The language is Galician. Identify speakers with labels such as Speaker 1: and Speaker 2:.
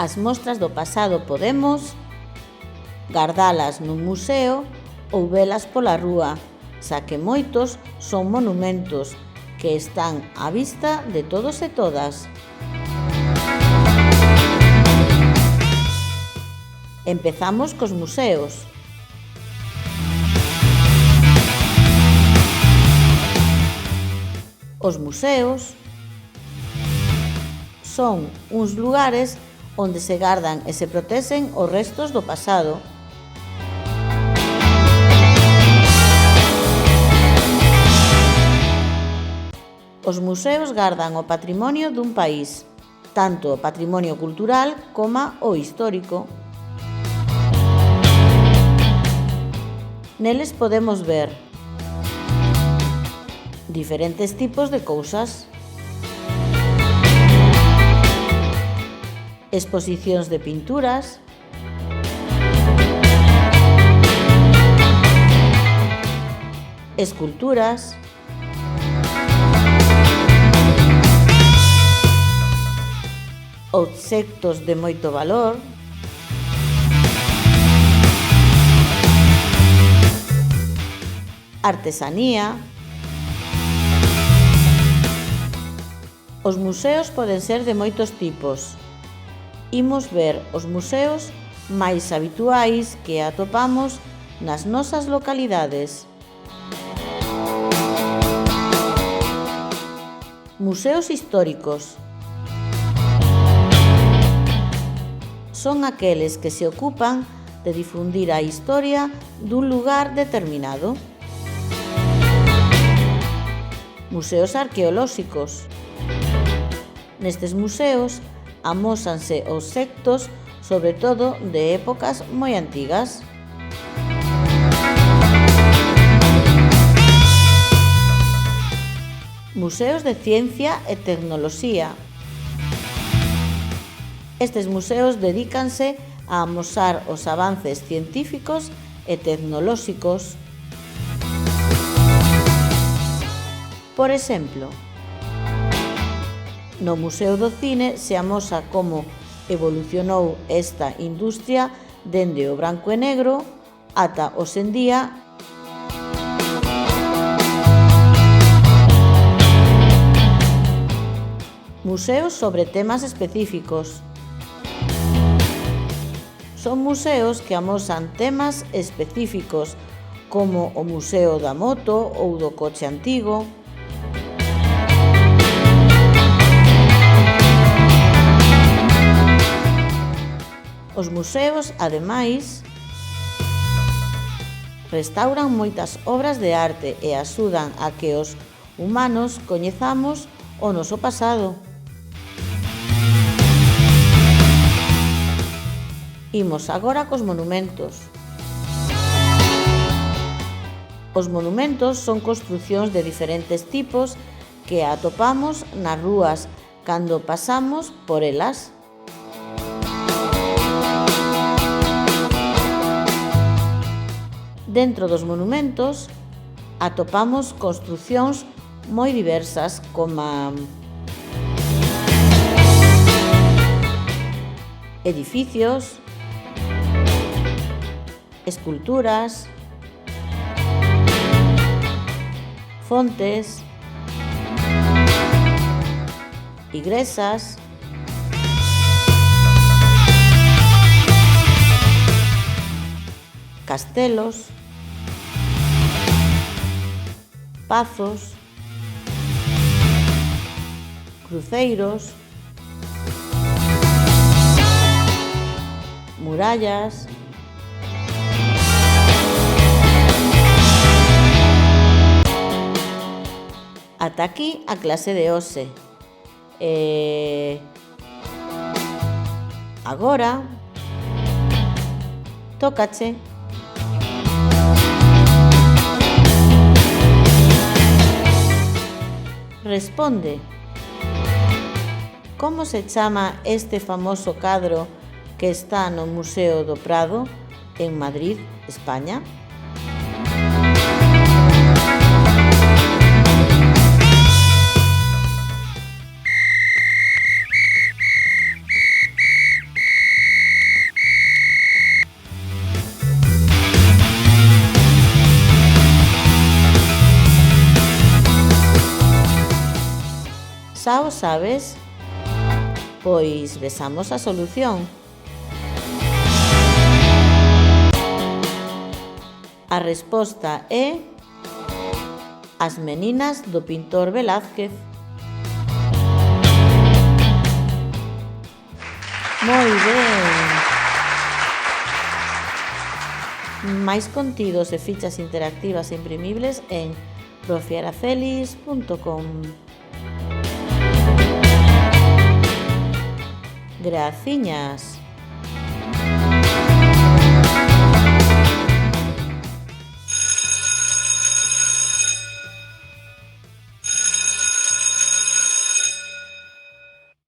Speaker 1: As mostras do pasado podemos gardalas nun museo ou velas pola rúa, xa que moitos son monumentos que están á vista de todos e todas. Empezamos cos museos. Os museos son uns lugares onde se gardan e se protexen os restos do pasado. Os museos gardan o patrimonio dun país, tanto o patrimonio cultural como o histórico. Neles podemos ver diferentes tipos de cousas, exposicións de pinturas, esculturas, obxectos de moito valor, artesanía. Os museos poden ser de moitos tipos. Imos ver os museos máis habituais que atopamos nas nosas localidades. Museos históricos. Son aqueles que se ocupan de difundir a historia dun lugar determinado. Museos arqueolóxicos. Nestes museos amósanse obxectos, sobre todo de épocas moi antigas. Museos de ciencia e tecnoloxía. Estes museos dedícanse a amosar os avances científicos e tecnolóxicos. Por exemplo, no Museo do Cine se amosa como evolucionou esta industria dende o branco e negro ata hoxe en día. Museos sobre temas específicos. Son museos que amosan temas específicos como o Museo da Moto ou do Coche Antigo. Os museos, ademais, restauran moitas obras de arte e axudan a que os humanos coñezamos o noso pasado. Imos agora cos monumentos. Os monumentos son construcións de diferentes tipos que atopamos nas rúas cando pasamos por elas. Dentro dos monumentos atopamos construcións moi diversas como edificios, esculturas, fontes, igrexas, castelos, pazos, cruceiros, murallas, ata aquí a clase de hoxe. Agora tócache. Responde. Como se chama este famoso cadro que está no Museo do Prado, en Madrid, España? sabes? Pois vexamos a solución. A resposta é As meninas do pintor Velázquez. Moi ben! Máis contidos e fichas interactivas e imprimibles en profiaracelis.com. Graciñas!